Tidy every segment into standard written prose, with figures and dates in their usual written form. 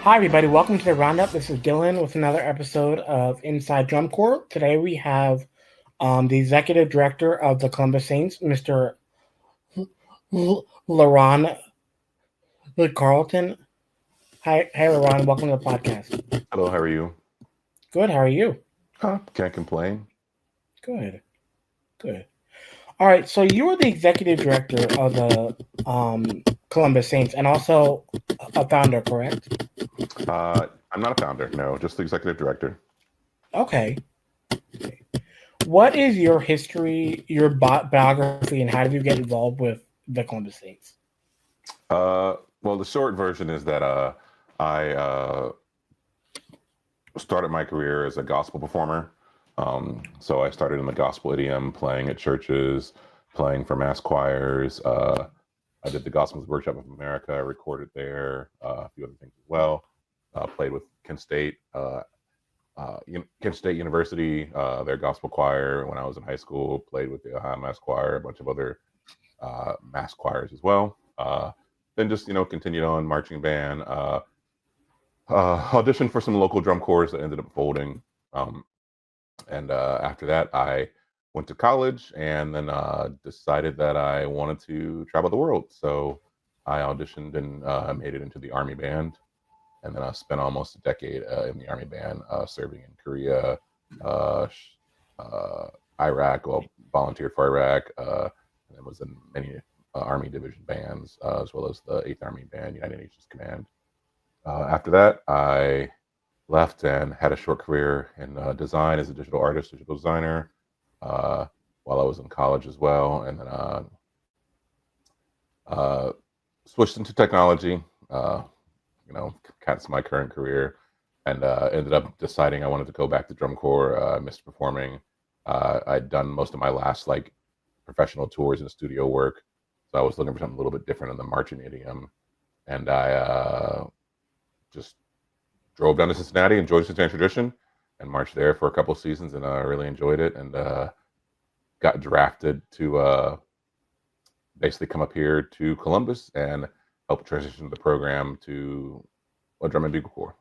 Hi, everybody. Welcome to the Roundup. This is Dylan with another episode of Inside Drum Corps. Today we have the executive director of the Columbus Saints, Mr. Laron Carlton. Hi, Laron. Welcome to the podcast. Hello, how are you? Good. How are you? Can't complain. Good. Good. All right. So you are the executive director of the Columbus Saints and also a founder, correct? I'm not a founder, no, just the executive director. Okay. What is your history, your biography, and how did you get involved with the Columbus Saints? Well, the short version is that I started my career as a gospel performer. So I started in the gospel idiom, playing at churches, playing for mass choirs. I did the Gospels Workshop of America. I recorded there, a few other things as well. Played with Kent State University, their gospel choir when I was in high school. Played with the Ohio Mass Choir, a bunch of other mass choirs as well. Then just continued on marching band. Auditioned for some local drum corps that ended up folding. And after that, I went to college and then decided that I wanted to travel the world. So I auditioned and made it into the Army Band. And then I spent almost a decade in the Army Band, serving in Korea, uh, Iraq, well, volunteered for Iraq, and then was in many Army Division bands, as well as the 8th Army Band, United Nations Command. After that, I left and had a short career in design as a digital artist, digital designer, while I was in college as well. And then switched into technology, that's my current career, and ended up deciding I wanted to go back to drum corps. I missed performing. I'd done most of my last professional tours and studio work, so I was looking for something a little bit different in the marching idiom, and I just drove down to Cincinnati, enjoyed Cincinnati tradition, and marched there for a couple of seasons, and I really enjoyed it, and got drafted to basically come up here to Columbus and help transition the program to a drum and bugle corps.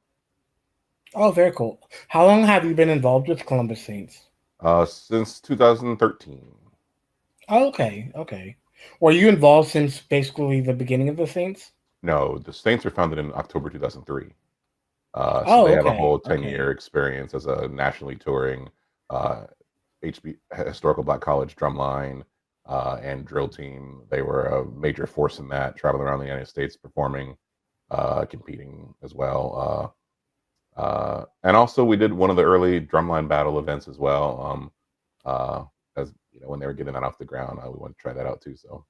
Oh, very cool. How long have you been involved with Columbus Saints? Since 2013. Oh, okay. Were you involved since basically the beginning of the Saints? No, the Saints were founded in October 2003. So Oh, they have a okay, whole 10-year experience as a nationally touring historical Black college drumline and drill team. They were a major force in that, traveling around the United States, performing, competing as well. And also, we did one of the early drumline battle events as well. As when they were getting that off the ground, we wanted to try that out too. So.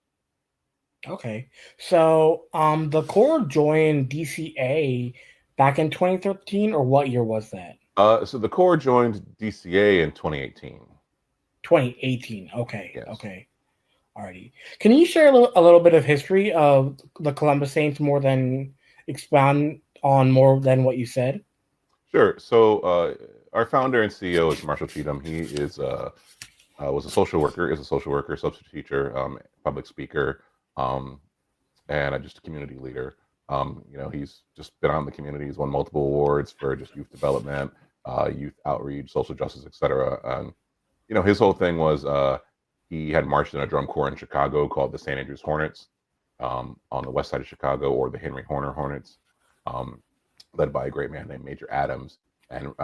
Okay. So, the Corps joined DCA back in 2013, or what year was that? So the Corps joined DCA in 2018. 2018. Okay. Yes. Okay. Alrighty. Can you share a little bit of history of the Columbus Saints more than expound on more than what you said? Sure. So our founder and CEO is Marshall Cheatham. He was a social worker, substitute teacher, public speaker, and just a community leader. He's just been out in the community. He's won multiple awards for just youth development, youth outreach, social justice, etc. And his whole thing was he had marched in a drum corps in Chicago called the St. Andrews Hornets, on the west side of Chicago, or the Henry Horner Hornets, led by a great man named Major Adams. And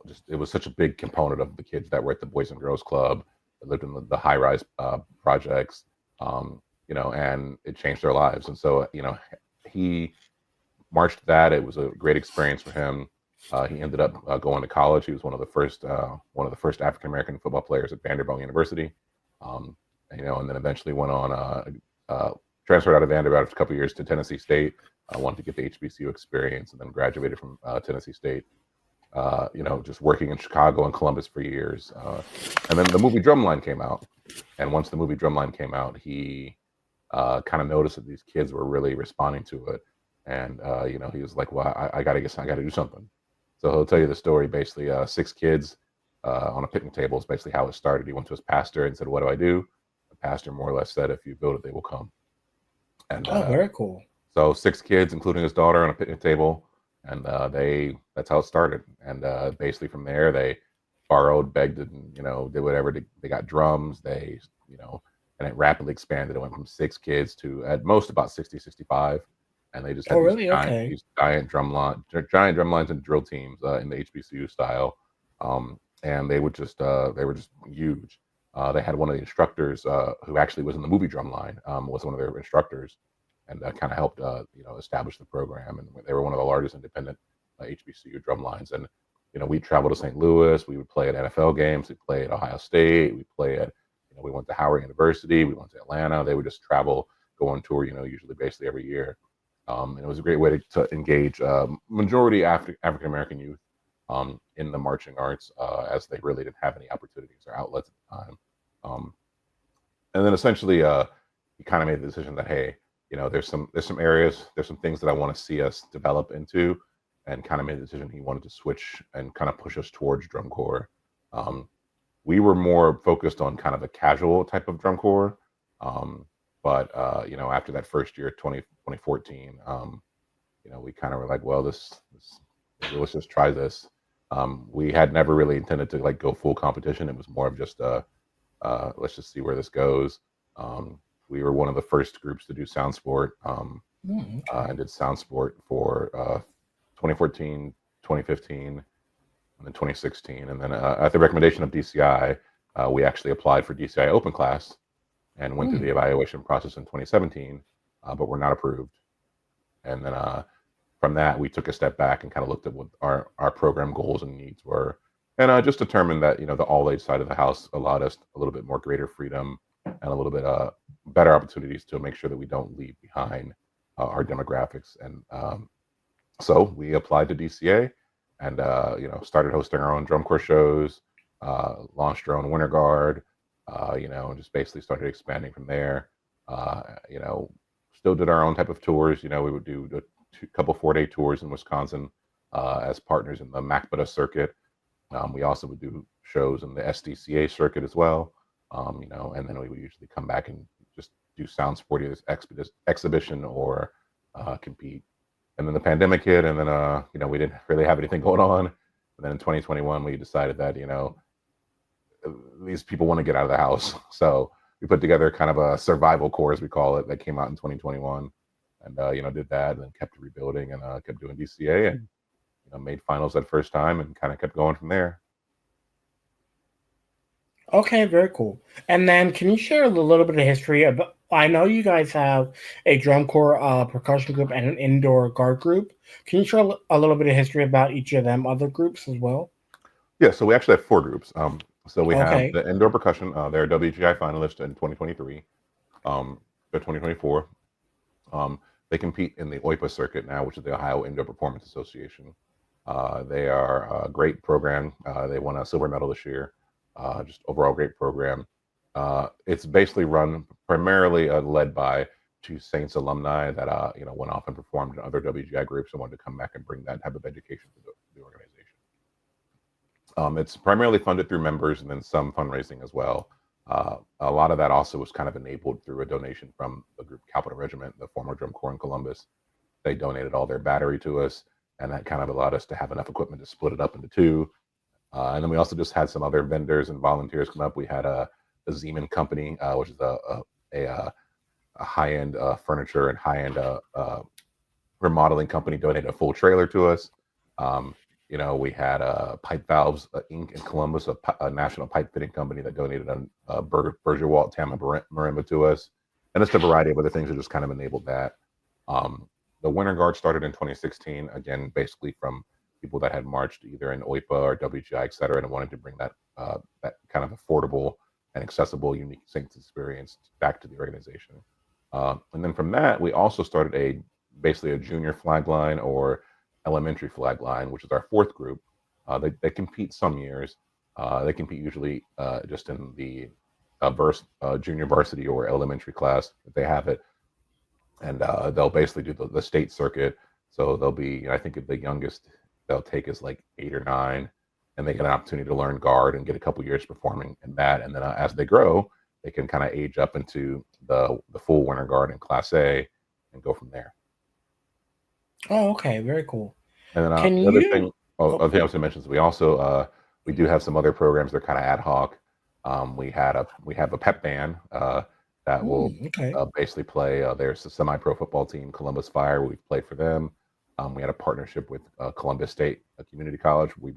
just it was such a big component of the kids that were at the Boys and Girls Club, that lived in the high-rise projects, and it changed their lives. And so he marched that. It was a great experience for him. He ended up going to college. He was one of the first African American football players at Vanderbilt University, and then eventually went on transferred out of Vanderbilt after a couple of years to Tennessee State. Wanted to get the HBCU experience, and then graduated from Tennessee State. Just working in Chicago and Columbus for years, and then the movie Drumline came out. And once the movie Drumline came out, he kind of noticed that these kids were really responding to it, and he was like, "Well, I got to do something." So he'll tell you the story. Basically, 6 kids on a picnic table is basically how it started. He went to his pastor and said, "What do I do?" The pastor more or less said, "If you build it, they will come." And Oh, very cool. so 6 kids, including his daughter, on a picnic table, and that's how it started. And basically from there, they borrowed, begged, and did whatever. They got drums. And it rapidly expanded. It went from 6 kids to at most about 60, 65. And they just Oh, had these really? giant Okay. these giant drum lines and drill teams in the HBCU style. And they were just huge. They had one of the instructors who actually was in the movie Drumline, was one of their instructors, and kind of helped establish the program. And they were one of the largest independent HBCU drum lines. And we traveled to St. Louis. We would play at NFL games. We play at Ohio State. We play at we went to Howard University. We went to Atlanta. They would just travel, go on tour. Usually basically every year. And it was a great way to engage majority African American youth in the marching arts, as they really didn't have any opportunities or outlets at the time. Um, and then essentially, he kind of made the decision that, hey, there's some areas, there's some things that I want to see us develop into, and kind of made the decision he wanted to switch and kind of push us towards drum corps. Um, we were more focused on kind of a casual type of drum corps. Um, but after that first year, 2014, we kind of were like, well, this let's just try this. We had never really intended to like go full competition. It was more of just let's just see where this goes. We were one of the first groups to do sound sport, Okay. and did sound sport for 2014, 2015, and then 2016. And then at the recommendation of DCI, we actually applied for DCI Open Class and went through the evaluation process in 2017, but were not approved. And then from that, we took a step back and kind of looked at what our program goals and needs were, and just determined that the all age side of the house allowed us a little bit more greater freedom and a little bit better opportunities to make sure that we don't leave behind our demographics. And so we applied to DCA, and started hosting our own drum corps shows, launched our own winter guard, and just basically started expanding from there. Uh, you know, Still did our own type of tours. We would do a couple 4-day tours in Wisconsin as partners in the MACBTA circuit. We also would do shows in the SDCA circuit as well. And then we would usually come back and just do sound sport, either exhibition or compete. And then the pandemic hit, and then we didn't really have anything going on. And then in 2021, we decided that these people want to get out of the house, so we put together kind of a survival corps, as we call it, that came out in 2021, and did that, and then kept rebuilding, and kept doing DCA, and made finals that first time, and kind of kept going from there. Okay, very cool. And then can you share a little bit of history about? I know you guys have a drum corps, percussion group, and an indoor guard group. Can you share a little bit of history about each of them other groups as well? Yeah, so we actually have 4 groups. So we have Okay. the indoor percussion. They're WGI finalists in 2023. They're 2024. Um, they compete in the OIPA circuit now, which is the Ohio Indoor Performance Association. They are a great program. They won a silver medal this year. Just overall great program. It's basically run primarily led by 2 Saints alumni that went off and performed in other WGI groups and wanted to come back and bring that type of education to the organization. It's primarily funded through members and then some fundraising as well. A lot of that also was kind of enabled through a donation from the group Capital Regiment, the former drum corps in Columbus. They donated all their battery to us, and that kind of allowed us to have enough equipment to split it up into 2. And then we also just had some other vendors and volunteers come up. We had the Zeman Company, which is a high-end furniture and high-end remodeling company, donated a full trailer to us. Um, we had Pipe Valves Inc. in Columbus, a national pipe fitting company that donated a Berger Walt Tama marimba to us, and just a variety of other things that just kind of enabled that. Um, the Winter Guard started in 2016, again, basically from people that had marched either in OIPA or WGI, et cetera, and wanted to bring that kind of affordable and accessible, unique Saints experience back to the organization. And then from that, we also started basically a junior flag line or elementary flag line, which is our 4th group. They compete some years. They compete usually just in the junior varsity or elementary class if they have it, and they'll basically do the state circuit. So they'll be, I think, the youngest they'll take is like 8 or 9, and they get an opportunity to learn guard and get a couple years performing in that. And then as they grow, they can kind of age up into the full winter guard in Class A and go from there. Oh, okay, very cool. And then Can the other you? thing, Oh, other thing I was going to mention is we also we do have some other programs that are kind of ad hoc. We have a pep band that will okay. basically play. There's a semi-pro football team, Columbus Fire. We've played for them. We had a partnership with Columbus State Community College. We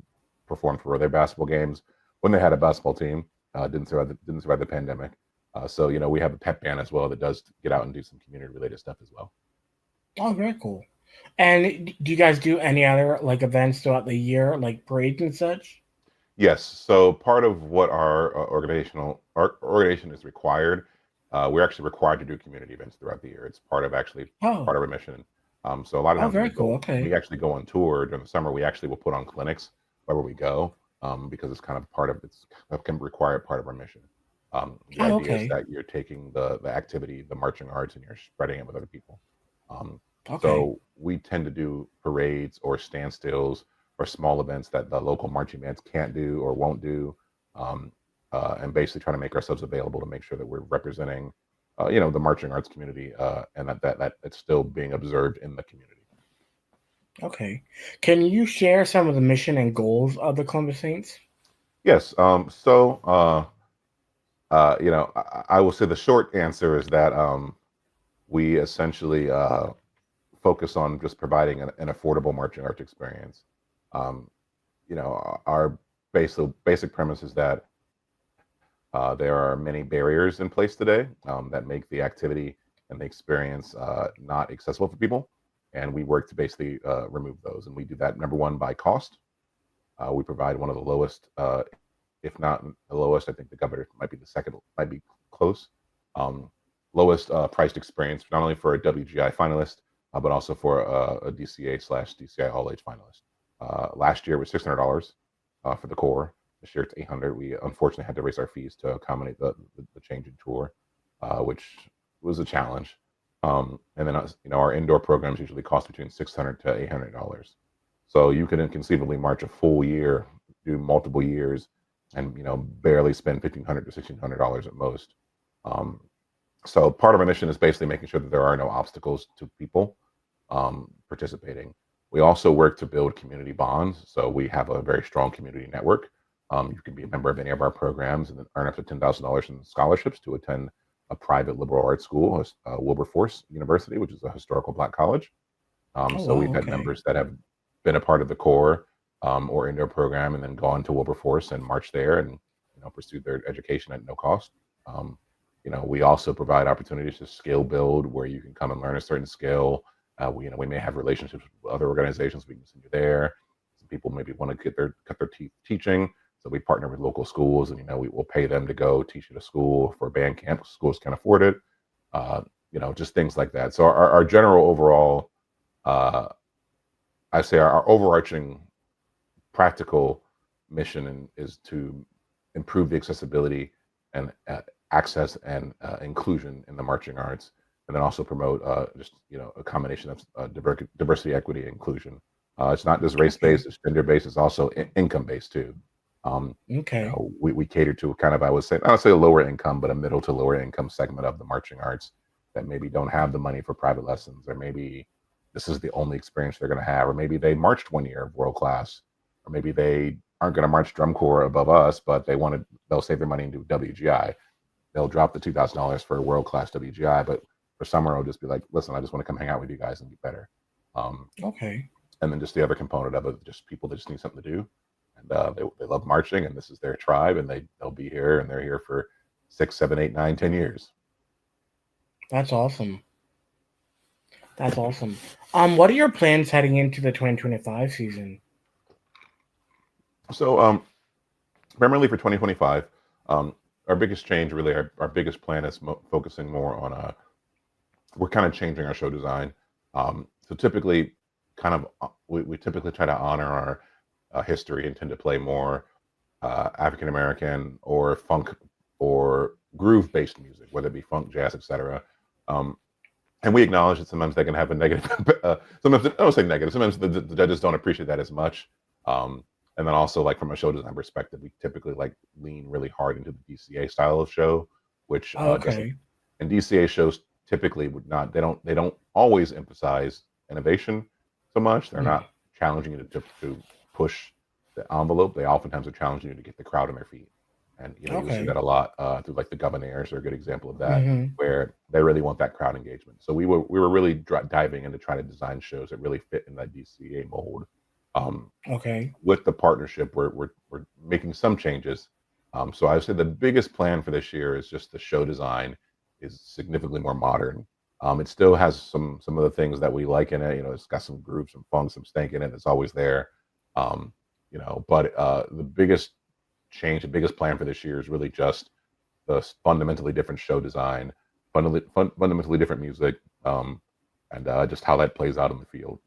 performed for their basketball games when they had a basketball team. Didn't survive the pandemic. So we have a pep band as well that does get out and do some community related stuff as well. Oh, very cool. And do you guys do any other like events throughout the year, like parades and such? Yes. So part of what our organization is required, we're actually required to do community events throughout the year. It's part Oh, of our mission. So a lot of oh, times very cool. we Okay. actually go on tour during the summer. We actually will put on clinics wherever we go because it's kind of it's a required part of our mission. The Oh, idea is okay. that you're taking the activity, the marching arts, and you're spreading it with other people. Um, Okay. so we tend to do parades or standstills or small events that the local marching bands can't do or won't do, um, and basically trying to make ourselves available to make sure that we're representing, the marching arts community, and that it's still being observed in the community. Okay. Can you share some of the mission and goals of the Columbus Saints? Yes. I will say the short answer is that we essentially focus on just providing an affordable marching arts experience. Um, our basic premise is that there are many barriers in place today that make the activity and the experience not accessible for people. And we work to basically remove those. And we do that, number one, by cost. We provide one of the lowest, if not the lowest, I think the governor might be the second, might be close, um, lowest priced experience, not only for a WGI finalist, but also for a DCA/DCI All Age finalist. Last year was $600 for the core. This year it's 800. We unfortunately had to raise our fees to accommodate the change in tour, which was a challenge. And then our indoor programs usually cost between $600 to $800. So you can conceivably march a full year, do multiple years, and barely spend $1,500 to $1,600 at most. Um, so part of our mission is basically making sure that there are no obstacles to people participating. We also work to build community bonds. So we have a very strong community network. You can be a member of any of our programs and then earn up to $10,000 in scholarships to attend a private liberal arts school, Wilberforce University, which is a historical Black college. Oh, So we've wow. had Okay. members that have been a part of the core or indoor program and then gone to Wilberforce and marched there and pursued their education at no cost. Um, we also provide opportunities to skill build where you can come and learn a certain skill. We may have relationships with other organizations. We can send you there. Some people maybe want to cut their teeth teaching, so we partner with local schools, and we will pay them to go teach at a school for band camp. Schools can afford it. Just things like that. So our general overall, uh, I say our overarching practical mission is to improve the accessibility and access and inclusion in the marching arts, and then also promote just a combination of diversity, equity, and inclusion. It's not just race Okay. based; it's gender based. It's also income based too. Um, Okay. we cater to kind of, I would say, I would say a lower income, but a middle to lower income segment of the marching arts that maybe don't have the money for private lessons, or maybe this is the only experience they're going to have, or maybe they marched 1 year of world class, or maybe they aren't going to march drum corps above us, but they'll save their money and do WGI. They'll drop the $2,000 for a world class WGI, but for summer, I'll just be like, listen, I just want to come hang out with you guys and get better. Um, Okay. and then just the other component of it, just people that just need something to do, and they love marching, and this is their tribe, and they'll be here, and they're here for 6, 7, 8, 9, 10 years. That's awesome. That's awesome. What are your plans heading into the 2025 season? So primarily for 2025, our biggest change, really, our biggest plan is focusing more on we're kind of changing our show design. So typically, we typically try to honor our history and tend to play more African American or funk or groove based music, whether it be funk, jazz, etc. Um, and we acknowledge that sometimes they can have a negative. Sometimes I don't say negative. Sometimes the judges don't appreciate that as much. Um, and then also, like from a show design perspective, we typically like lean really hard into the DCA style of show, which doesn't. Okay. And DCA shows typically would not. They don't always emphasize innovation so much. They're Hmm. not challenging you to push the envelope, they oftentimes are challenging you to get the crowd on their feet. And you'll see Okay. that a lot through like the Governors are a good example of that, Mm-hmm. where they really want that crowd engagement. So we were really diving into trying to design shows that really fit in that DCA mold. Um, Okay. with the partnership, we're making some changes. So I would say the biggest plan for this year is just the show design is significantly more modern. It still has some of the things that we like in it. It's got some grooves, some funk, some stank in it. It's always there. Um, but the biggest change, the biggest plan for this year is really just the fundamentally different show design, fundamentally different music, and just how that plays out in the field.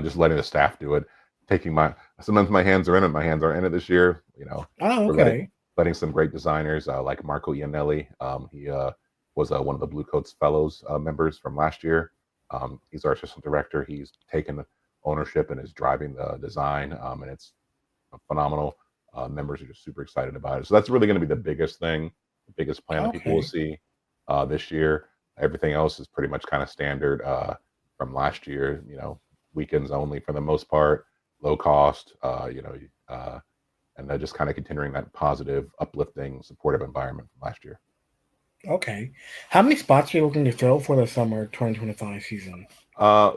Just letting the staff do it. Taking my Sometimes my hands are in it, my hands aren't in it this year. Oh, We're okay. letting some great designers like Marco Iannelli. He was one of the Blue Coats Fellows members from last year. He's our assistant director. He's taken ownership and is driving the design, and it's phenomenal. Members are just super excited about it. So that's really going to be the biggest thing, the biggest plan that people will Okay. see this year. Everything else is pretty much kind of standard from last year. Weekends only for the most part, low cost. And just kind of continuing that positive, uplifting, supportive environment from last year. Okay. How many spots are you looking to fill for the summer 2025 season?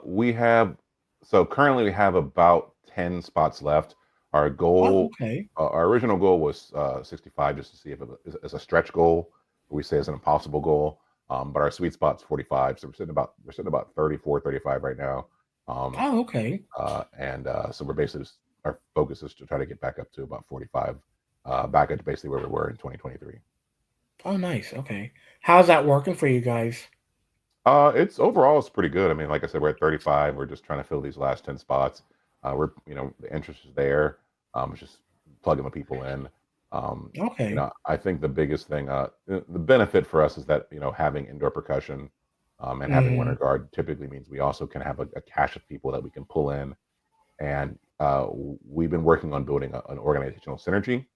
We have so currently we have about 10 spots left. Our Oh, goal, okay. our original goal was 65, just to see if it's a stretch goal. We say it's an impossible goal, but our sweet spot's 45. So we're sitting about 34, 35 right now. Um, Oh, okay. and so we're basically our focus is to try to get back up to about 45, back at basically where we were in 2023. Oh, nice. Okay. How's that working for you guys? It's pretty good. I mean, like I said, we're at 35. We're just trying to fill these last 10 spots. The interest is there. It's just plugging the people in. Okay. I think the biggest thing, the benefit for us is that, having indoor percussion, and having winter Hmm. guard typically means we also can have a cache of people that we can pull in. And we've been working on building an organizational synergy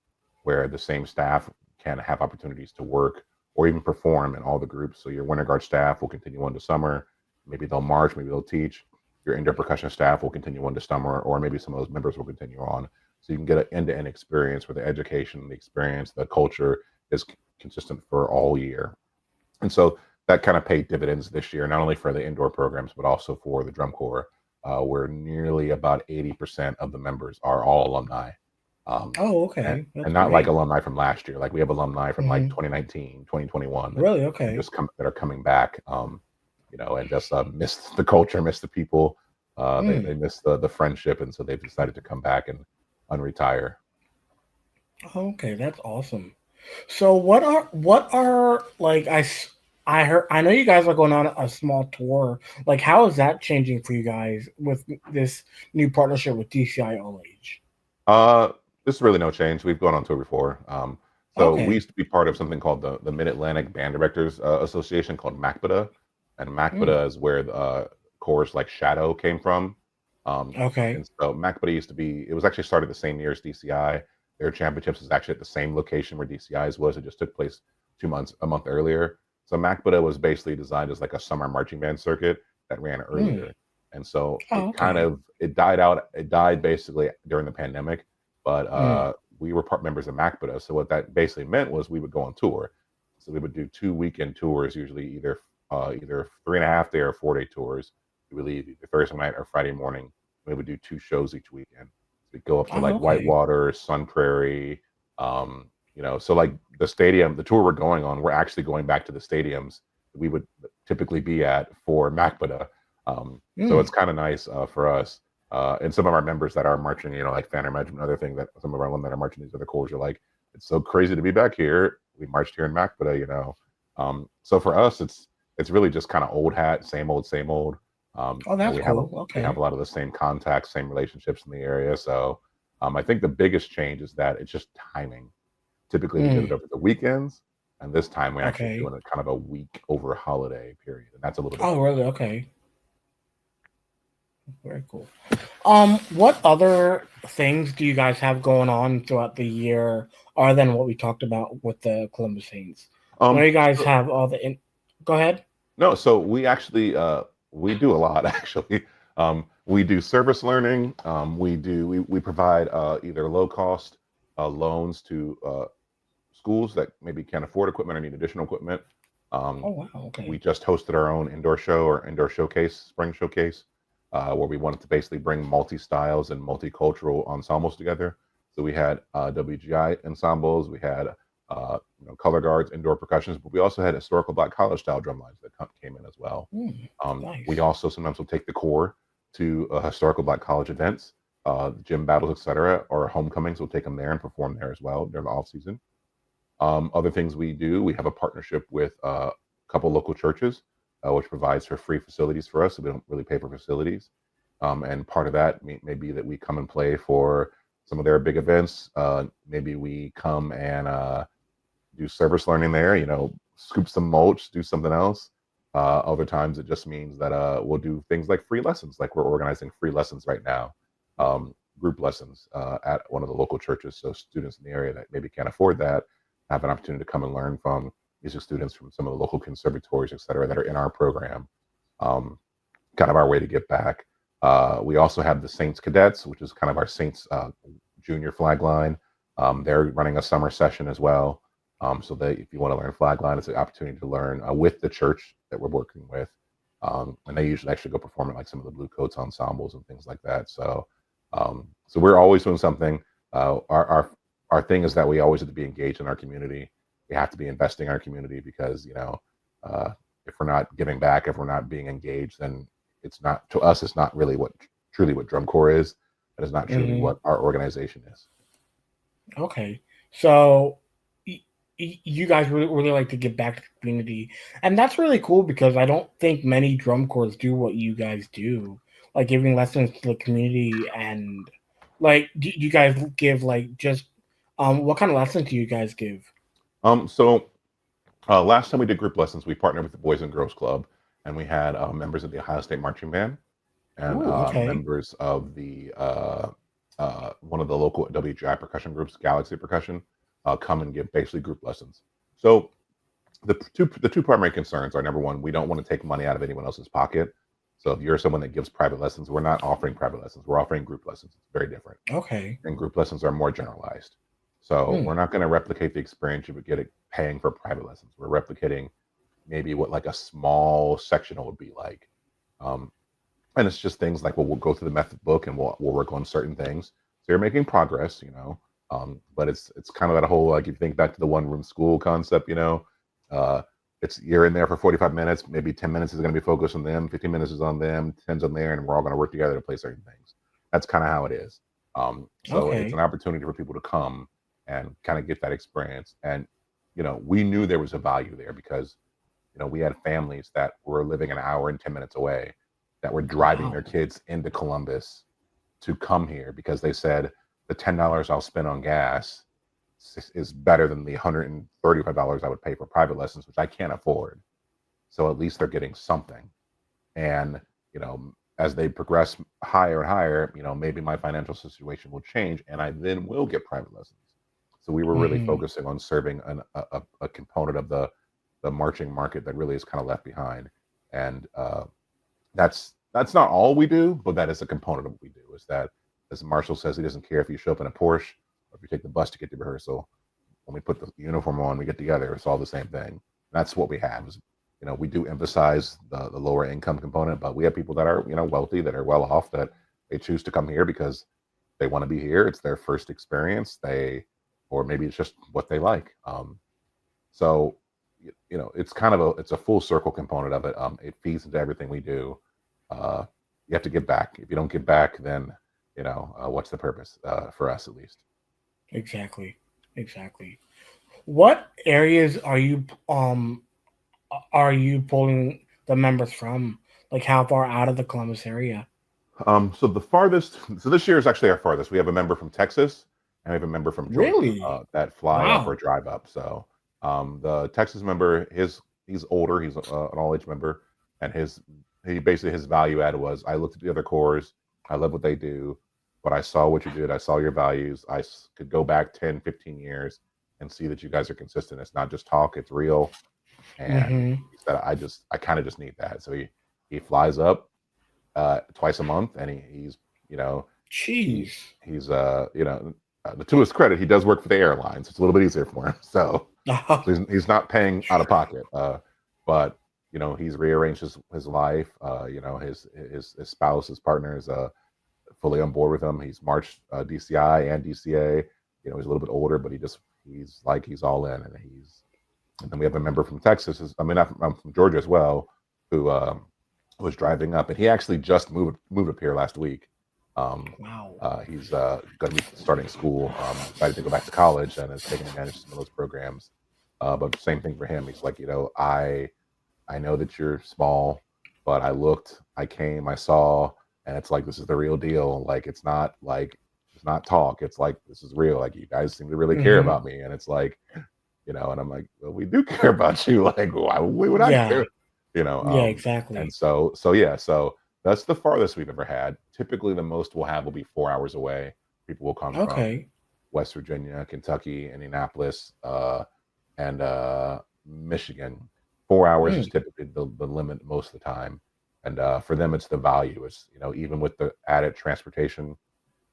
where the same staff can have opportunities to work or even perform in all the groups. So your winter guard staff will continue on to summer. Maybe they'll march, maybe they'll teach. Your indoor percussion staff will continue on to summer, or maybe some of those members will continue on. So you can get an end-to-end experience where the education, the experience, the culture is consistent for all year. And so that kind of paid dividends this year, not only for the indoor programs, but also for the drum corps, where nearly about 80% of the members are all alumni. Um, Oh, and, okay. That's and not like great. alumni from last year. Like we have alumni from like Hmm. 2019, 2021 Really? that Okay. that are coming back, and just miss the culture, miss the people. They Mm. miss the friendship. And so they've decided to come back and unretire. Okay, that's awesome. So what are like I heard I know you guys are going on a small tour. Like how is that changing for you guys with this new partnership with DCI All Age? Uh, this is really no change. We've gone on tour before. So we Okay. used to be part of something called the Mid Atlantic Band Directors Association called MACBDA, and Mm. MACBDA is where the chorus like Shadow came from. And Okay. so MACBDA used to be. It was actually started the same year as DCI. Their championships is actually at the same location where DCI's was. It just took place a month earlier. So MACBDA was basically designed as like a summer marching band circuit that ran Mm. earlier, and so Oh, okay. it died out. It died basically during the pandemic, but Mm. we were part members of MACBDA. So what that basically meant was we would go on tour. So we would do 2 weekend tours, usually either 3.5 day or 4 day tours. We would leave either Thursday night or Friday morning. We would do 2 shows each weekend. So we'd go up to Oh, like okay. Whitewater, Sun Prairie. So like the tour we're going on, we're actually going back to the stadiums we would typically be at for MACBDA. So Mm. it's kind of nice for us. And some of our members that are marching, like Phantom Regiment, other thing that some of our alumni that are marching these other corps are like, it's so crazy to be back here. We marched here in MACBDA. So for us, it's really just kind of old hat, same old, same old. Oh, that's cool. We have Okay. a lot of the same contacts, same relationships in the area. So I think the biggest change is that it's just timing. Typically, we did it Mm. over the weekends, and this time we're actually Okay. doing it kind of a week over a holiday period, and that's a little bit Oh, different. really? Okay. Very cool. What other things do you guys have going on throughout the year other than what we talked about with the Columbus Saints? I know you guys So have all Go ahead. no, so we actually we do a lot actually. We do service learning. We provide either low cost loans to schools that maybe can't afford equipment or need additional equipment. Oh Um, wow, we okay. just hosted our own indoor show or indoor showcase, spring showcase, where we wanted to basically bring multi styles and multicultural ensembles together. So we had WGI ensembles, we had color guards, indoor percussions, but we also had historical Black college style drum lines that came in as well. We Nice. also sometimes will take the core to historical Black college events, gym battles, etc., or homecomings. We'll take them there and perform there as well during the off season. Other things we do, we have a partnership with a couple local churches, which provides for free facilities for us. So we don't really pay for facilities. And part of that may be that we come and play for some of their big events. Maybe we come and do service learning there, scoop some mulch, do something else. Other times it just means that we'll do things like free lessons, like we're organizing free lessons right now, group lessons at one of the local churches. So students in the area that maybe can't afford that have an opportunity to come and learn from music students from some of the local conservatories, et cetera, that are in our program. Um, Kind of our way to give back. We also have the Saints Cadets, which is kind of our Saints junior flag line. They're running a summer session as well. So that if you want to learn flag line, it's an opportunity to learn with the church that we're working with. And they usually actually go perform at like some of the Blue Coats ensembles and things like that. So we're always doing something. Our thing is that we always have to be engaged in our community. We have to be investing in our community because if we're not giving back, if we're not being engaged, then it's not to us. It's not really what truly what drum corps is. That is not truly Hmm. what our organization is. Okay. So you guys really like to give back to the community, and that's really cool because I don't think many drum corps do what you guys do, like giving lessons to the community. And like, do you guys give like just what kind of lessons do you guys give? So last time we did group lessons, we partnered with the Boys and Girls Club, and we had members of the Ohio State Marching Band and Ooh, okay. members of the one of the local WGI percussion groups, Galaxy Percussion, come and give basically group lessons. So the two primary concerns are number one, we don't want to take money out of anyone else's pocket. So if you're someone that gives private lessons, we're not offering private lessons. We're offering group lessons. It's very different, Okay. and group lessons are more generalized. So Hmm. we're not going to replicate the experience you would get paying for private lessons. We're replicating maybe what like a small sectional would be like. Um, and it's just things like, well, we'll go through the method book and we'll work on certain things. So you're making progress, but it's kind of that whole, like, if you think back to the one room school concept, uh, it's you're in there for 45 minutes, maybe 10 minutes is going to be focused on them, 15 minutes is on them, 10's on there, and we're all going to work together to play certain things. That's kind of how it is. So it's an Okay. opportunity for people to come and kind of get that experience. And we knew there was a value there because we had families that were living an hour and 10 minutes away that were driving Wow. their kids into Columbus to come here because they said the $10 I'll spend on gas is better than the $135 I would pay for private lessons, which I can't afford. So at least they're getting something. And, as they progress higher and higher, maybe my financial situation will change and I then will get private lessons. So we were really Hmm. focusing on serving a component of the marching market that really is kind of left behind. And that's not all we do, but that is a component of what we do. Is that, as Marshall says, he doesn't care if you show up in a Porsche or if you take the bus to get to rehearsal. When we put the uniform on, we get together. It's all the same thing. That's what we have. Is we do emphasize the lower income component, but we have people that are wealthy, that are well off, that they choose to come here because they want to be here. It's their first experience. Or maybe it's just what they like. So it's kind of it's a full circle component of it. It feeds into everything we do. You have to give back. If you don't give back, then what's the purpose for us at least? Exactly. Exactly. What areas are you pulling the members from? Like how far out of the Columbus area? So the farthest, so this year is actually our farthest. We have a member from Texas and we have a member from Georgia Really? that fly up or Wow. drive up. So the Texas member, he's older, he's an all age member, and he basically his value add was, I looked at the other cores, I love what they do, but I saw what you did, I saw your values, could go back 10, 15 years and see that you guys are consistent. It's not just talk, it's real. And Mm-hmm. he said, I kind of just need that. So he flies up. twice a month, and he's you know he Jeez. he's to his credit, he does work for the airlines. It's a little bit easier for him, so he's not paying out of pocket. But he's rearranged his life. His spouse, his partner is fully on board with him. He's marched DCI and DCA. He's a little bit older, but he's all in, and then we have a member from Texas. I'm from Georgia as well, who was driving up, and he actually just moved up here last week. Wow. He's going to be starting school, decided to go back to college, and is taking advantage of some of those programs. But same thing for him. He's like, I know that you're small, but I came, I saw, and it's like, this is the real deal. Like, it's not talk. It's like, this is real. Like, you guys seem to really care Hmm. about me. And it's like, and I'm like, well, we do care about you. Like, why would I Yeah. care? You know, Yeah. and Exactly. so that's the farthest we've ever had. Typically, the most we'll have will be 4 hours away. People will come from Okay. West Virginia, Kentucky, Indianapolis, and Michigan. 4 hours is Mm. typically the limit most of the time. And for them, it's the value. It's even with the added transportation,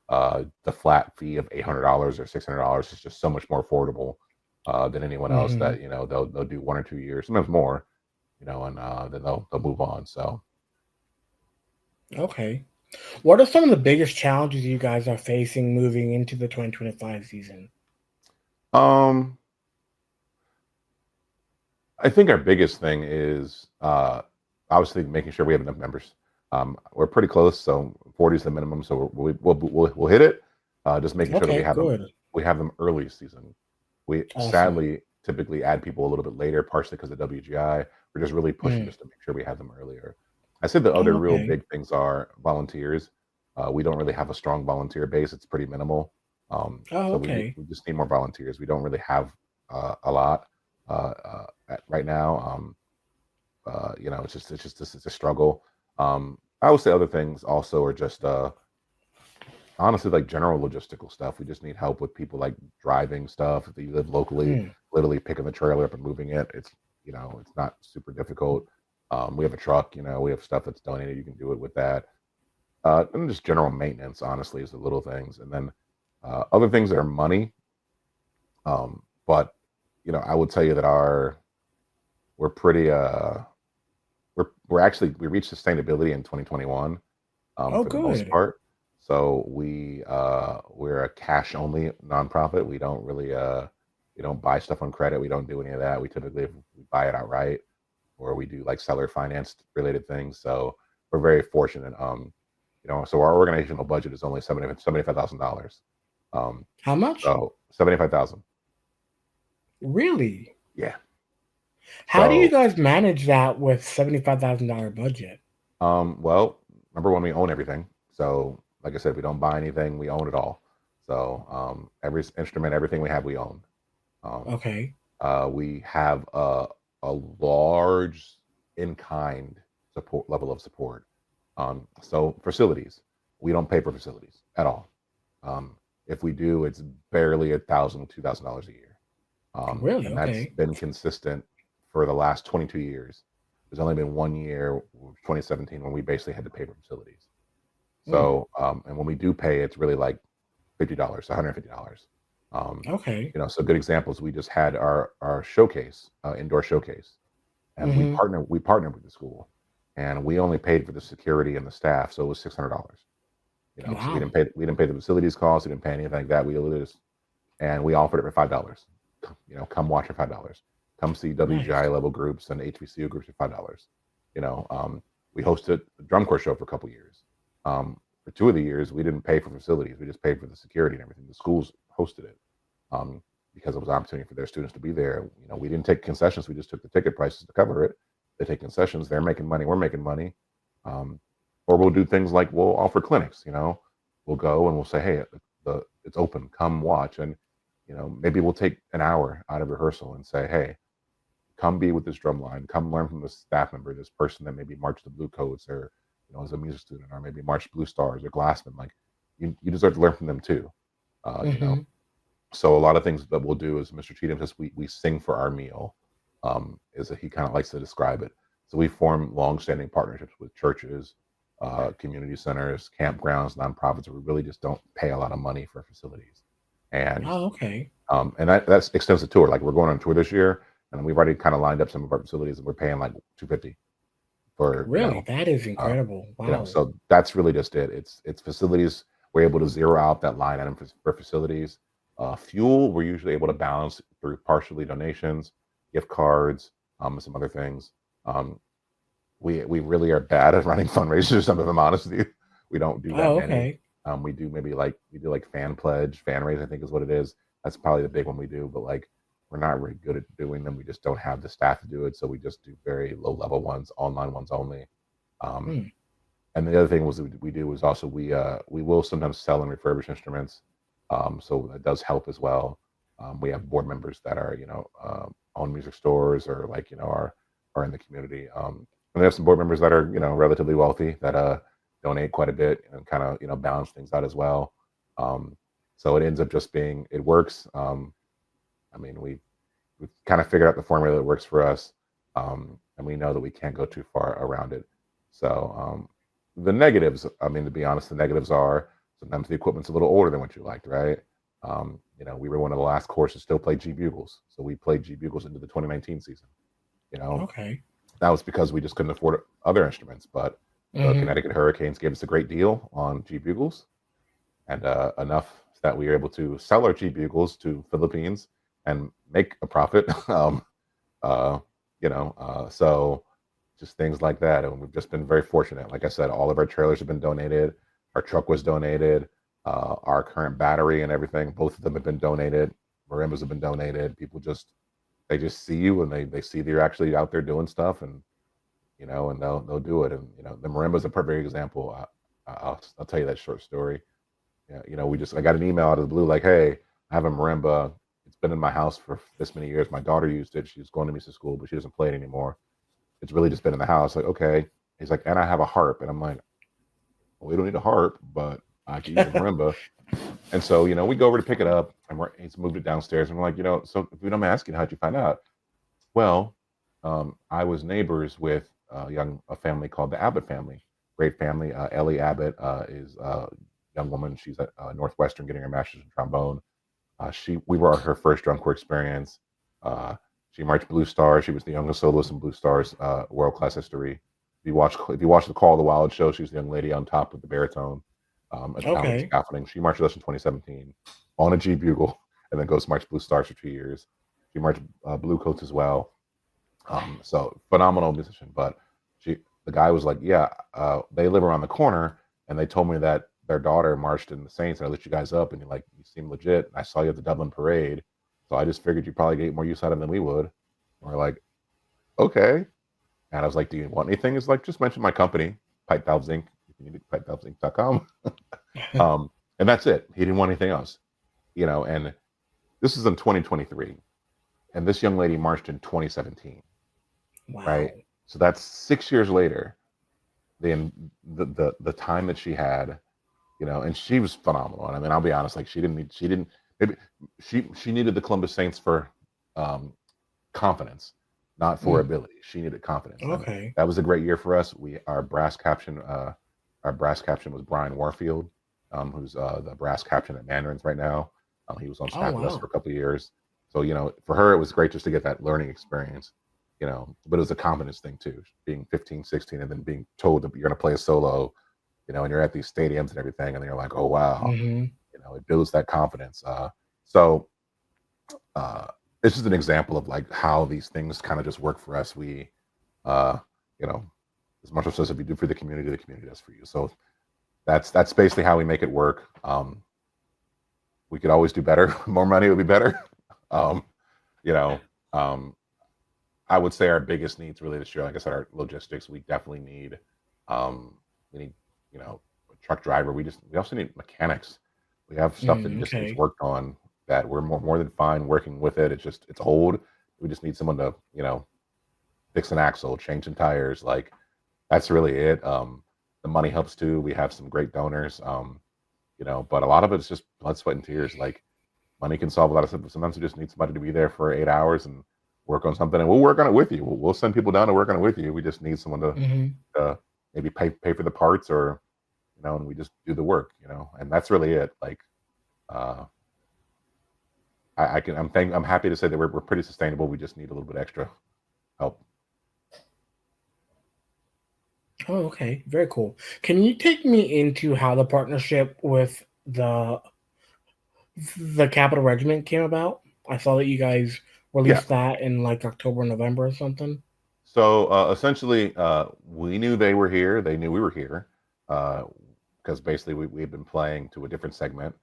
the flat fee of $800 or $600 is just so much more affordable than anyone else Hmm. that they'll do 1 or 2 years, sometimes more, and then they'll move on. So Okay. What are some of the biggest challenges you guys are facing moving into the 2025 season? um, I think our biggest thing is obviously making sure we have enough members. We're pretty close, so 40 is the minimum. So we'll hit it. Just making sure that Okay. Good. we have them early season. We Awesome. sadly typically add people a little bit later, partially because of WGI. We're just really pushing Mm. just to make sure we have them earlier. I said the other Oh, real okay. big things are volunteers. We don't really have a strong volunteer base. It's pretty minimal. Oh, So okay. we just need more volunteers. We don't really have a lot right now. It's a struggle. I would say other things also are just honestly, like general logistical stuff. We just need help with people like driving stuff. If you live locally, Mm. literally picking the trailer up and moving it. It's not super difficult. We have a truck. We have stuff that's donated. You can do it with that. And just general maintenance, honestly, is the little things. And then other things that are money. But I would tell you that we're pretty we reached sustainability in 2021 Oh, for the most good. part. So we're a cash only nonprofit. We don't buy stuff on credit. We don't do any of that. We buy it outright, or we do like seller financed related things. So we're very fortunate. So our organizational budget is only $75,000. Um, How much? so 75,000. Really? Yeah. How do you So guys manage that with $75,000 budget? Well, number one, we own everything. So, like I said, we don't buy anything; we own it all. So, every instrument, everything we have, we own. Um, Okay. we have a large in kind support level of support. So, facilities, we don't pay for facilities at all. Um, if we do, it's barely $1,000, $2,000 a year, Really? and that's Okay. been consistent for the last 22 years. There's only been 1 year, 2017, when we basically had to pay for facilities. Mm. So, and when we do pay, it's really like $50, $150. Um, Okay. so good examples. We just had our showcase, indoor showcase, and Hmm. we partnered with the school, and we only paid for the security and the staff, so it was $600. So Wow. we didn't pay the facilities costs, we didn't pay anything like that. And we offered it for $5. Come watch for $5. Come see Nice. WGI level groups and HBCU groups for $5. You know, we hosted a drum corps show for a couple years. For 2 of the years, we didn't pay for facilities; we just paid for the security and everything. The schools hosted it um, because it was an opportunity for their students to be there. We didn't take concessions; we just took the ticket prices to cover it. They take concessions; they're making money, we're making money. Um, or we'll do things like we'll offer clinics. We'll go and we'll say, "Hey, it's open. Come watch." And maybe we'll take an hour out of rehearsal and say, "Hey, come be with this drum line. Come learn from this staff member, this person that maybe marched the Blue Coats, or as a music student, or maybe marched Blue Stars or Glassman. Like you deserve to learn from them too." Uh, you know. Hmm. So a lot of things that we'll do is Mr. Cheatham says we sing for our meal. Is that he kind of likes to describe it. So we form long-standing partnerships with churches, community centers, campgrounds, nonprofits. We really just don't pay a lot of money for facilities, and Oh, okay. that extends the tour. Like we're going on tour this year, and we've already kind of lined up some of our facilities, and we're paying like 250 for Really? That is uh, incredible. Wow. so that's really just it. It's facilities. We're able to zero out that line item for facilities. Fuel, we're usually able to balance through partially donations, gift cards, and some other things. Um, we really are bad at running fundraisers. Some of them, honestly, we don't do that Oh, many. okay. We do maybe like we do like fan pledge, fan raise, I think is what it is. That's probably the big one we do, but like we're not really good at doing them. We just don't have the staff to do it, so we just do very low level ones, online ones only. Um, Hmm. and the other thing was we do is also we will sometimes sell and refurbish instruments, so that does help as well. We have board members that are own music stores or like are in the community. And we have some board members that are relatively wealthy that donate quite a bit and kind of balance things out as well. Um, so it ends up just being it works. I mean we've kind of figured out the formula that works for us, and we know that we can't go too far around it. So the negatives, I mean, to be honest, the negatives are sometimes the equipment's a little older than what you liked, right? We were one of the last courses still played G bugles, so we played G bugles into the 2019 season. You know, Okay. that was because we just couldn't afford other instruments, but the Mm-hmm. Connecticut Hurricanes gave us a great deal on G bugles, and enough that we were able to sell our G bugles to Philippines and make a profit. Uh, so just things like that. And we've just been very fortunate. Like I said, all of our trailers have been donated. Our truck was donated. Our current battery and everything, both of them have been donated. Marimbas have been donated. People they just see you and they see that you're actually out there doing stuff, and and they'll do it. And the marimba's a perfect example. I'll tell you that short story. Yeah, I got an email out of the blue like, hey, I have a marimba. It's been in my house for this many years. My daughter used it. She's going to music school, but she doesn't play it anymore. It's really just been in the house. Like, okay. He's like, and I have a harp. And I'm like, well, we don't need a harp, but I can use a marimba. And so, we go over to pick it up, and he's moved it downstairs. And we're like, so if you don't mind asking, how'd you find out? Well, I was neighbors with a family called the Abbott family. Great family. Ellie Abbott is a young woman. She's at Northwestern getting her master's in trombone. We were her first drum corps experience. Uh, she marched Blue Stars. She was the youngest soloist in Blue Stars world class history. If you watch the Call of the Wild show, she was the young lady on top with the baritone at the top of the Okay. scaffolding. She marched with us in 2017 on a G bugle, and then goes to march Blue Stars for 2 years. She marched Blue Coats as well. So phenomenal musician. But the guy was like, yeah, they live around the corner, and they told me that their daughter marched in the Saints, and I looked you guys up, and you seem legit. And I saw you at the Dublin parade, so I just figured you probably get more use out of them than we would. And we're like, okay. And I was like, do you want anything? It's like, just mention my company, Pipe Valves Inc. If you need it, pipevalvesinc.com. And that's it. He didn't want anything else, and this is in 2023. And this young lady marched in 2017, right? Wow. So that's 6 years later. The time that she had, and she was phenomenal. And I mean, I'll be honest, like she didn't maybe she needed the Columbus Saints for confidence, not for Mm. ability. She needed confidence, and Okay. that was a great year for us. Our brass captain was Brian Warfield, who's the brass captain at Mandarins right now. He was on Oh, staff with us for wow. a couple of years, so for her it was great just to get that learning experience. But it was a confidence thing too, being 15, 16, and then being told that you're going to play a solo, and you're at these stadiums and everything, and then you're like, oh wow, Mm-hmm. it builds that confidence. So uh, it's just an example of like how these things kind of just work for us. We, uh, you know, as Marshall says, if you do for the community does for you. So that's basically how we make it work. We could always do better. More money would be better. um, you know, um, I would say our biggest needs really this year, like I said, our logistics. We definitely need, we need, a truck driver. We also need mechanics. We have stuff that Mm, just needs okay. worked on that we're more than fine working with it. It's old. We just need someone to, fix an axle, change some tires. Like that's really it. The money helps too. We have some great donors. But a lot of it's just blood, sweat, and tears. Like money can solve a lot of stuff. But sometimes you just need somebody to be there for 8 hours and work on something, and we'll work on it with you. We'll send people down to work on it with you. We just need someone to, Mm-hmm. uh, maybe pay for the parts, or and we just do the work, and that's really it. Like, uh, I'm happy to say that we're pretty sustainable. We just need a little bit extra help. Oh, okay. Very cool. Can you take me into how the partnership with the Capital Regiment came about? I saw that you guys Yeah. released that in like October, November or something. So essentially, we knew they were here. They knew we were here, because basically we've been playing to a different segment.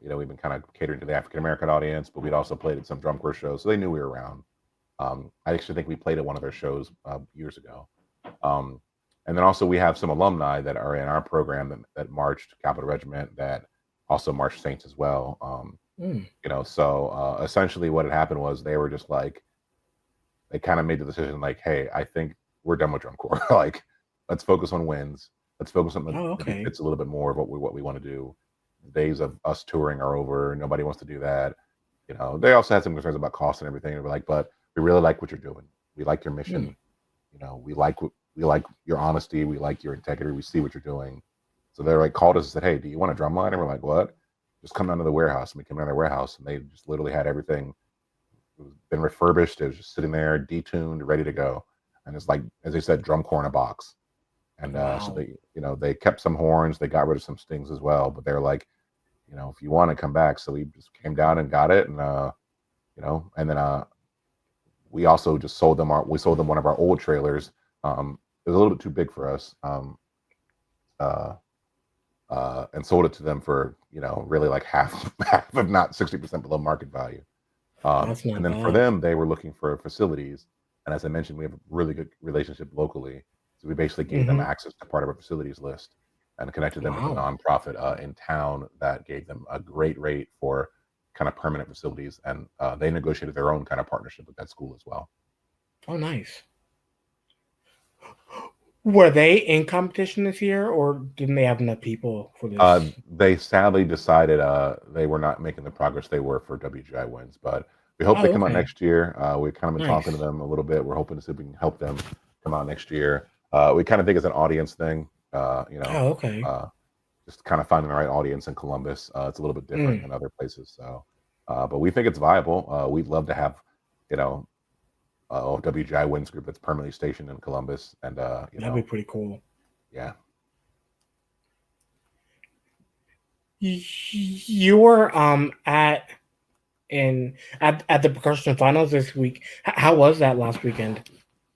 We've been kind of catering to the African American audience, but we'd also played at some drum corps shows, so they knew we were around. I actually think we played at one of their shows years ago. Um, and then also we have some alumni that are in our program that marched Capital Regiment, that also marched Saints as well. Mm. So essentially what had happened was they were just like, they kind of made the decision like, hey, I think we're done with drum corps. Like, let's focus on wins. Let's focus on Oh, maybe okay. fits a little bit more of what we want to do. The days of us touring are over. Nobody wants to do that. They also had some concerns about cost and everything. They were like, but we really like what you're doing. We like your Mm. mission. We like your honesty. We like your integrity. We see what you're doing. So they're like, called us and said, hey, do you want a drum line? And we're like, what? Just come down to the warehouse. And we came down to their warehouse, and they just literally had everything. It was been refurbished. It was just sitting there, detuned, ready to go. And it's like, as they said, drum corps in a box. And so Wow. they kept some horns. They got rid of some stings as well. But they're like, if you want to come back. So we just came down and got it. And, and then we also just sold them one of our old trailers. It was a little bit too big for us. Uh, and sold it to them for, really like half, half, if not 60% below market value. That's And not then for bad. them, they were looking for facilities. And as I mentioned, we have a really good relationship locally. So we basically gave them Hmm. access to part of our facilities list and connected them with a Wow. nonprofit in town that gave them a great rate for kind of permanent facilities. And they negotiated their own kind of partnership with that school as well. Oh, nice. Were they in competition this year, or didn't they have enough people for this? They sadly decided they were not making the progress they were for WGI wins, but we hope they Oh, come out okay. next year. We've kind of been talking to Nice. them a little bit. We're hoping to see if we can help them come out next year. We kind of think it's an audience thing, Oh, okay. uh, just kind of finding the right audience in Columbus. It's a little bit different Mm, than other places. So, but we think it's viable. We'd love to have, you know, a WGI wins group that's permanently stationed in Columbus, and that'd be pretty cool. yeah. You were at the percussion finals this week. How was that last weekend?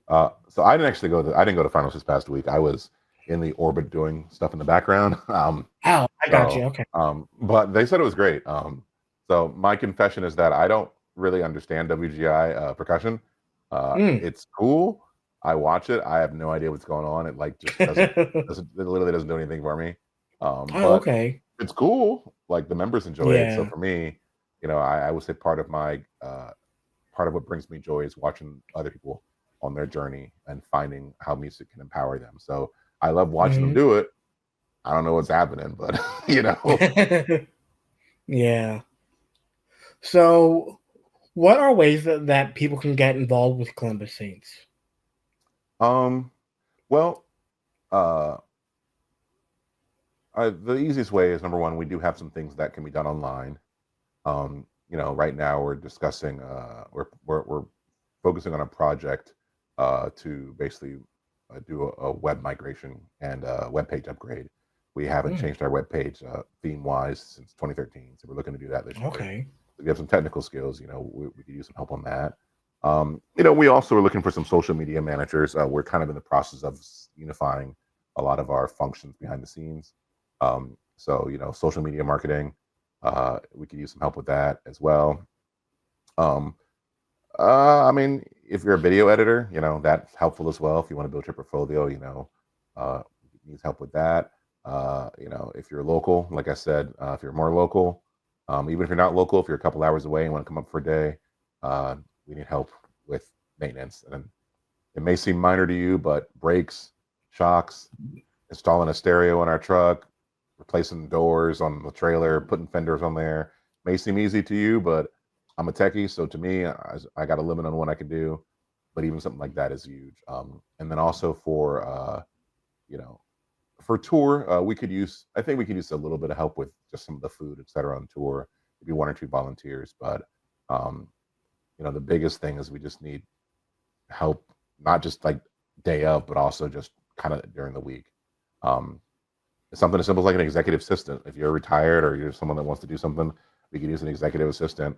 So I didn't go to finals this past week. I was in the orbit doing stuff in the background. Oh, I got you. Okay. But they said it was great. So my confession is that I don't really understand WGI percussion. Mm. It's cool. I watch it. I have no idea what's going on. It like just it literally doesn't do anything for me. Oh, But okay. it's cool. Like the members enjoy it. So Yeah. for me, I would say part of what brings me joy is watching other people on their journey and finding how music can empower them. So I love watching them Hmm. do it. I don't know what's happening, but you know. Yeah. So, what are ways that people can get involved with Columbus Saints? Um, well, uh, the easiest way is number one, we do have some things that can be done online. Right now we're discussing, we're focusing on a project to basically do a web migration and a web page upgrade. We haven't Mm, changed our web page theme wise since 2013, so we're looking to do that this year. okay. We have some technical skills. We could use some help on that. We also are looking for some social media managers. We're kind of in the process of unifying a lot of our functions behind the scenes. So social media marketing, we could use some help with that as well. Um, I mean, if you're a video editor, that's helpful as well. If you want to build your portfolio, needs help with that. If you're local, like I said, if you're more local, even if you're not local, if you're a couple hours away and want to come up for a day, uh, we need help with maintenance. And it may seem minor to you, but brakes, shocks, installing a stereo in our truck, replacing doors on the trailer, putting fenders on there may seem easy to you, but I'm a techie, so to me, I got a limit on what I can do. But even something like that is huge. And then also for for tour, I think we could use a little bit of help with just some of the food, et cetera, on tour. Maybe one or two volunteers, but um, the biggest thing is we just need help, not just like day of, but also just kind of during the week. Um, Something as simple as like an executive assistant. If you're retired or you're someone that wants to do something, we could use an executive assistant.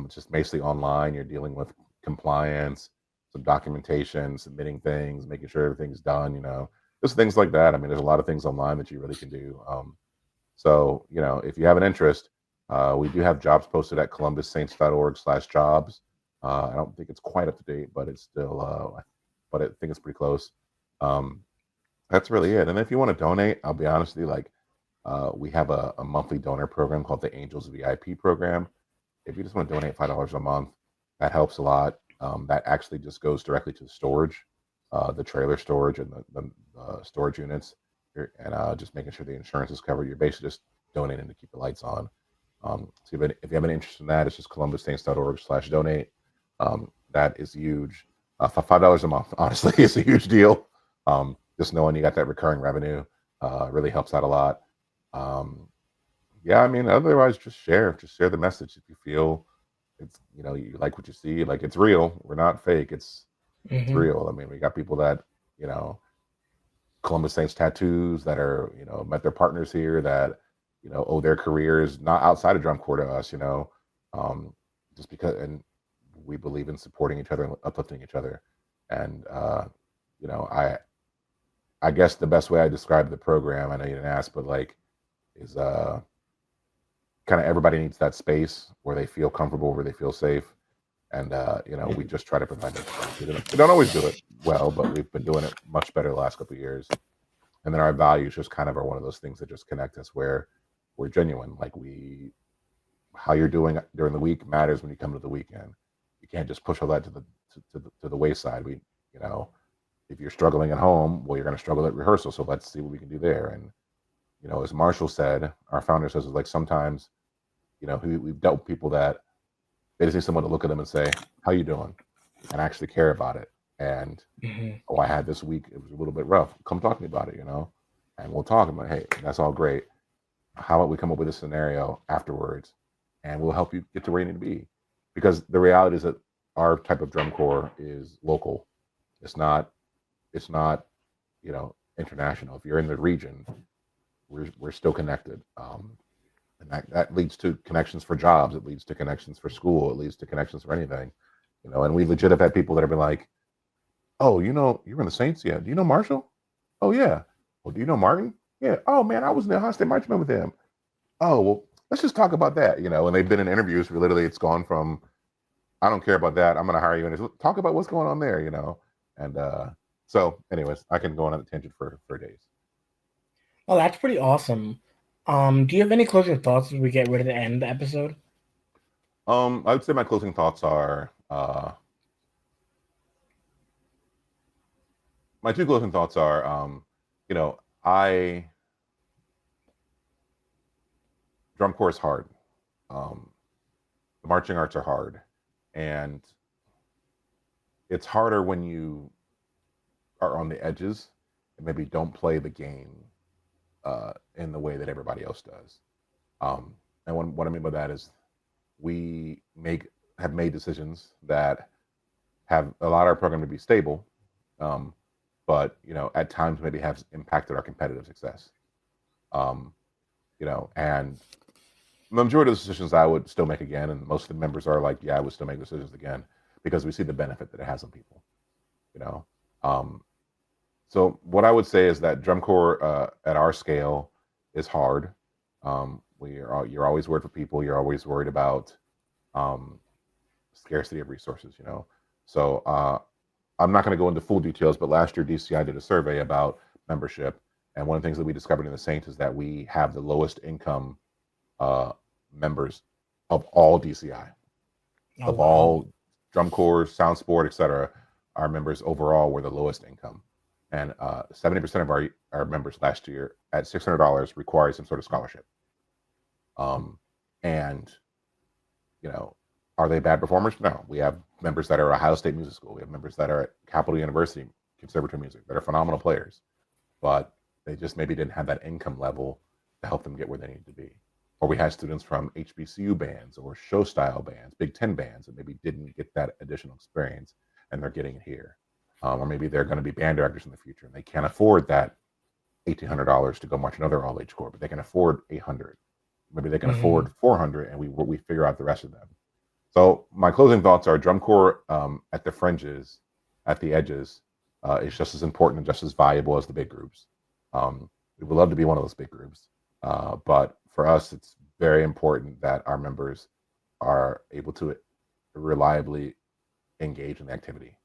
Just basically online, you're dealing with compliance, some documentation, submitting things, making sure everything's done. Just things like that. I mean, there's a lot of things online that you really can do. So, if you have an interest, we do have jobs posted at columbussaints.org/jobs. I don't think it's quite up to date, but it's still, but I think it's pretty close. Um, that's really it. And if you want to donate, I'll be honest with you, like we have a monthly donor program called the Angels VIP program. If you just want to donate $5 a month, that helps a lot. That actually just goes directly to the storage, the trailer storage and the storage units, and just making sure the insurance is covered. You're basically just donating to keep the lights on. So if you have an interest in that, it's just columbussaints.org/donate. That is huge. $5 a month, honestly, is a huge deal. Just knowing you got that recurring revenue really helps out a lot. Yeah, I mean, otherwise, just share the message if you feel it's you like what you see, like it's real. We're not fake. It's Hmm. real. I mean, we got people that you know Columbus Saints tattoos that are met their partners here that owe their careers not outside of drum corps to us. Um, just because, and we believe in supporting each other and uplifting each other. And you know, I guess the best way I describe the program, I know you didn't ask, but like is kind of everybody needs that space where they feel comfortable, where they feel safe. And we just try to provide that space. We don't always do it well, but we've been doing it much better the last couple of years. And then our values just kind of are one of those things that just connect us where we're genuine. Like how you're doing during the week matters when you come to the weekend. You can't just push all that to the wayside. If you're struggling at home, well, you're going to struggle at rehearsal. So let's see what we can do there. And as Marshall said, our founder says, like sometimes we've dealt with people that they just need someone to look at them and say, "How you doing?" and actually care about it. And Hmm. I had this week; it was a little bit rough. Come talk to me about it, and we'll talk. I'm like, hey, that's all great. How about we come up with a scenario afterwards, and we'll help you get to where you need to be. Because the reality is that our type of drum corps is local. It's not. It's not. International. If you're in the region, we're still connected. And that leads to connections for jobs. It leads to connections for school. It leads to connections for anything. And we legit have had people that have been like, "Oh, you're in the Saints, yeah. Do you know Marshall? Oh yeah. Well, do you know Martin? Yeah. Oh man, I was in the Ohio State Marching Band with him. Oh well, let's just talk about that. And they've been in interviews where literally it's gone from I don't care about that. I'm going to hire you and talk about what's going on there. And so, anyways, I can go on a tangent for days. Well, that's pretty awesome. Do you have any closing thoughts as we get ready to end the episode? I would say my closing thoughts are my two closing thoughts are I drum corps is hard. Um, the marching arts are hard, and it's harder when you are on the edges and maybe don't play the game in the way that everybody else does. And what I mean by that is we have made decisions that have allowed our program to be stable, um, but at times maybe have impacted our competitive success. Um, and the majority of the decisions I would still make again, and most of the members are like, yeah, I would still make decisions again because we see the benefit that it has on people. You know, um, so what I would say is that drum corps at our scale is hard. You're always worried for people. You're always worried about um, scarcity of resources. So I'm not going to go into full details, but last year DCI did a survey about membership, and one of the things that we discovered in the Saints is that we have the lowest income uh, members of all DCI, Oh of wow. all drum corps, sound sport, etc. Our members overall were the lowest income, and 70% of our members last year at $600 required some sort of scholarship. Um, and you know, are they bad performers? No. We have members that are Ohio State Music School. We have members that are at Capital University Conservatory Music that are phenomenal players. but they just maybe didn't have that income level to help them get where they need to be. Or we had students from HBCU bands or show style bands, Big Ten bands, that maybe didn't get that additional experience, and they're getting it here. Or maybe they're going to be band directors in the future and they can't afford that $1,800 to go march another all age corps, but they can afford 800. Maybe they can Mm-hmm. afford 400, and we figure out the rest of them. So my closing thoughts are drum corps at the fringes, at the edges, is just as important and just as valuable as the big groups. We would love to be one of those big groups, but for us, it's very important that our members are able to reliably engage in the activity.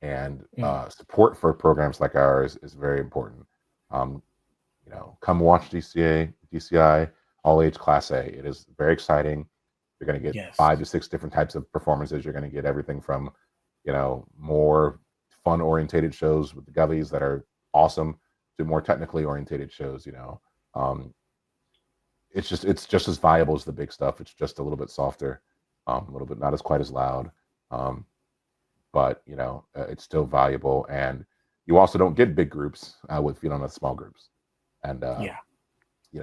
And support for programs like ours is very important. Um, come watch DCI All Age Class A. It is very exciting. You're going to get Yes. 5 to 6 different types of performances. You're going to get everything from, more fun orientated shows with the Govies that are awesome to more technically orientated shows. It's just as valuable as the big stuff. It's just a little bit softer, a little bit not as quite as loud, but it's still valuable. And you also don't get big groups with feet on the small groups. And Yeah.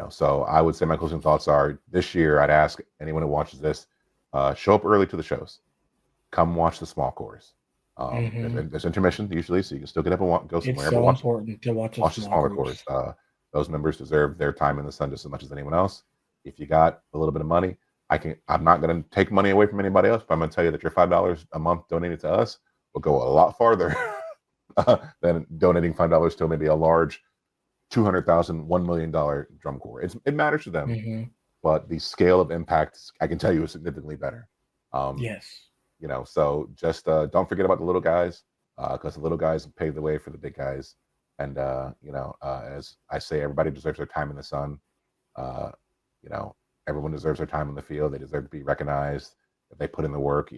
So I would say my closing thoughts are this year. I'd ask anyone who watches this, show up early to the shows. Come watch the small chorus. There's intermission usually, so you can still get up and go It's somewhere. But so important to watch the watch the small smaller groups. chorus. Those members deserve their time in the sun just as much as anyone else. If you got a little bit of money, I'm not going to take money away from anybody else, but I'm going to tell you that your $5 a month donated to us will go a lot farther than donating $5 to maybe a large $200,000, $1 million drum corps. It matters to them, but the scale of impact, I can tell you, is significantly better. Yes. So just don't forget about the little guys, because the little guys pave the way for the big guys. And as I say, everybody deserves their time in the sun. Everyone deserves their time in the field. They deserve to be recognized if they put in the work.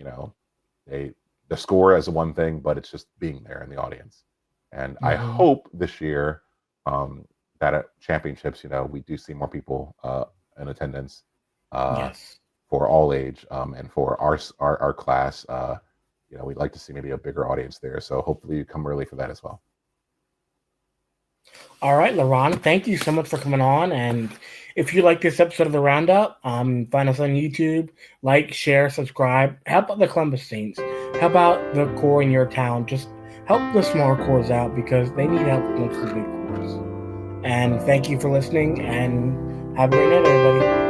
The score is one thing, but it's just being there in the audience. And I hope this year that at championships, we do see more people in attendance Yes. for all age, and for our class. We'd like to see maybe a bigger audience there. So hopefully you come early for that as well. All right, LaRon, thank you so much for coming on. And if you like this episode of the Roundup, find us on YouTube, like, share, subscribe. Help out the Columbus Saints. Help out the corps in your town. Just help the smaller corps out because they need help against the big corps. And thank you for listening, and have a great night, everybody.